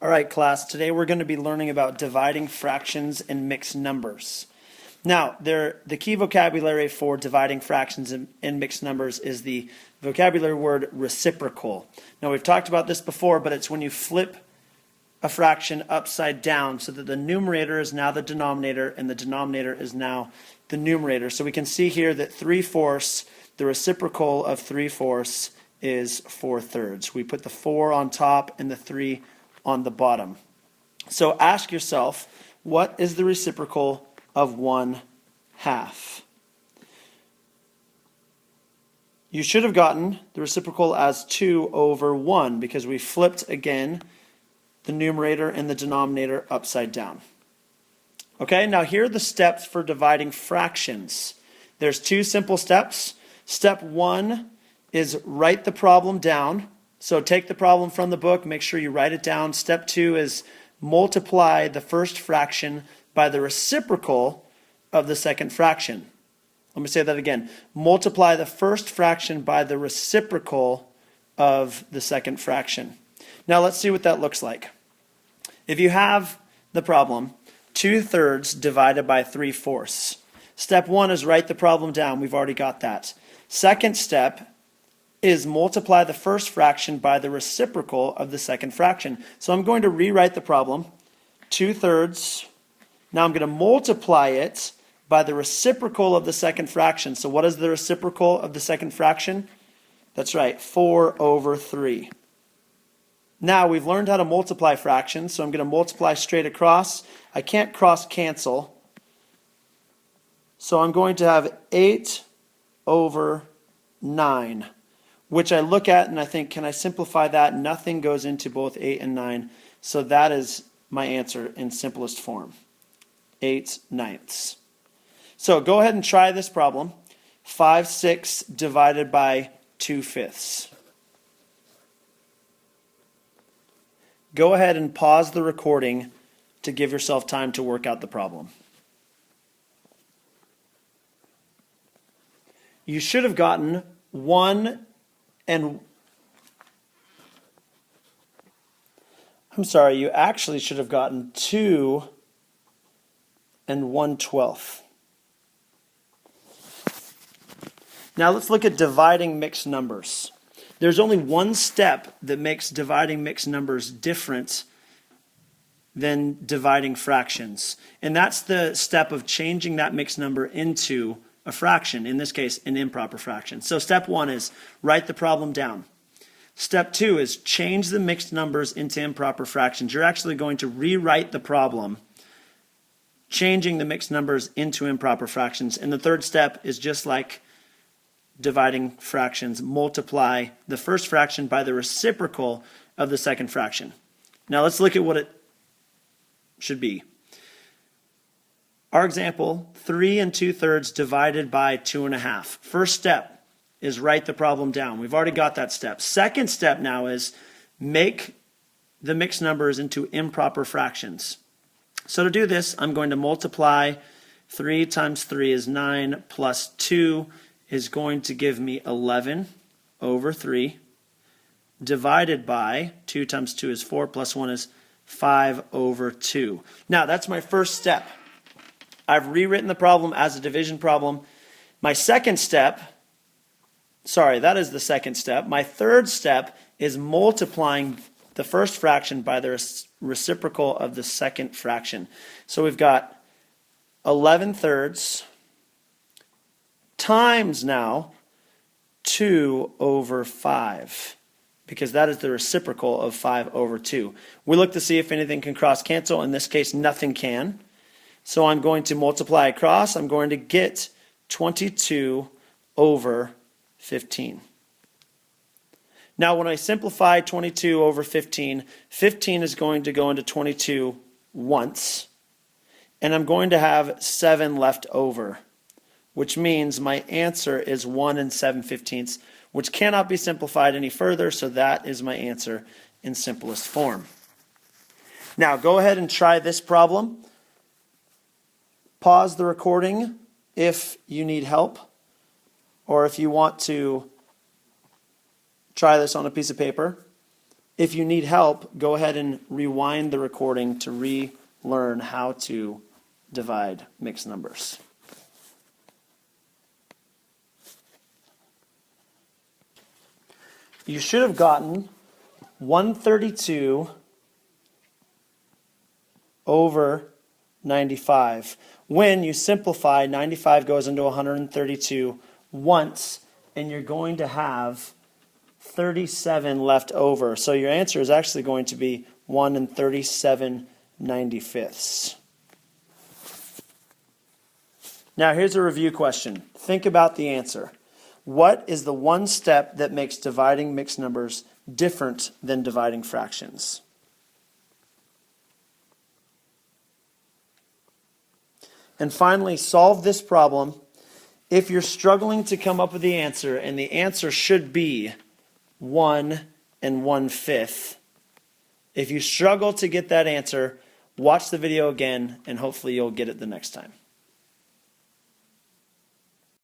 All right, class, today we're going to be learning about dividing fractions and mixed numbers. Now, the key vocabulary for dividing fractions and mixed numbers is the vocabulary word reciprocal. Now, we've talked about this before, but it's when you flip a fraction upside down so that the numerator is now the denominator and the denominator is now the numerator. So we can see here that 3/4, the reciprocal of 3/4 is 4/3. We put the 4 on top and the 3 on the bottom. So ask yourself, what is the reciprocal of 1/2? You should have gotten the reciprocal as 2/1 because we flipped again the numerator and the denominator upside down. Okay, now here are the steps for dividing fractions. There's 2 simple steps. Step 1 is write the problem down. So take the problem from the book, make sure you write it down. Step 2 is multiply the first fraction by the reciprocal of the second fraction. Let me say that again. Multiply the first fraction by the reciprocal of the second fraction. Now let's see what that looks like. If you have the problem, 2/3 divided by 3/4. Step 1 is write the problem down. We've already got that. Second step is multiply the first fraction by the reciprocal of the second fraction. So I'm going to rewrite the problem. 2/3. Now I'm going to multiply it by the reciprocal of the second fraction. So what is the reciprocal of the second fraction? That's right, 4/3. Now we've learned how to multiply fractions, so I'm going to multiply straight across. I can't cross cancel. So I'm going to have 8/9. Which I look at and I think, can I simplify that? Nothing goes into both 8 and 9. So that is my answer in simplest form. 8/9. So go ahead and try this problem. 5/6 divided by 2/5. Go ahead and pause the recording to give yourself time to work out the problem. You should have gotten 1 and you actually should have gotten 2 and 1/12. Now let's look at dividing mixed numbers. There's only one step that makes dividing mixed numbers different than dividing fractions, and that's the step of changing that mixed number into a fraction, in this case, an improper fraction. So step 1 is write the problem down. Step 2 is change the mixed numbers into improper fractions. You're actually going to rewrite the problem, changing the mixed numbers into improper fractions. And the third step is just like dividing fractions. Multiply the first fraction by the reciprocal of the second fraction. Now let's look at what it should be. Our example, 3 2/3 divided by 2.5. First step is write the problem down. We've already got that step. Second step now is make the mixed numbers into improper fractions. So to do this, I'm going to multiply 3 times 3 is 9 plus 2 is going to give me 11/3 divided by 2 times 2 is 4 plus 1 is 5/2. Now that's my first step. I've rewritten the problem as a division problem. My second step, that is the second step. My third step is multiplying the first fraction by the reciprocal of the second fraction. So we've got 11/3 times now 2/5, because that is the reciprocal of 5/2. We look to see if anything can cross cancel. In this case, nothing can. So I'm going to multiply across. I'm going to get 22/15. Now when I simplify 22/15, 15 is going to go into 22 once. And I'm going to have 7 left over, which means my answer is 1 7/15, which cannot be simplified any further. So that is my answer in simplest form. Now go ahead and try this problem. Pause the recording if you need help, or if you want to try this on a piece of paper. If you need help, go ahead and rewind the recording to relearn how to divide mixed numbers. You should have gotten 132 over 95. When you simplify, 95 goes into 132 once, and you're going to have 37 left over. So your answer is actually going to be 1 37/95. Now here's a review question. Think about the answer. What is the one step that makes dividing mixed numbers different than dividing fractions? And finally, solve this problem. If you're struggling to come up with the answer, and the answer should be 1 1/5, if you struggle to get that answer, watch the video again, and hopefully you'll get it the next time.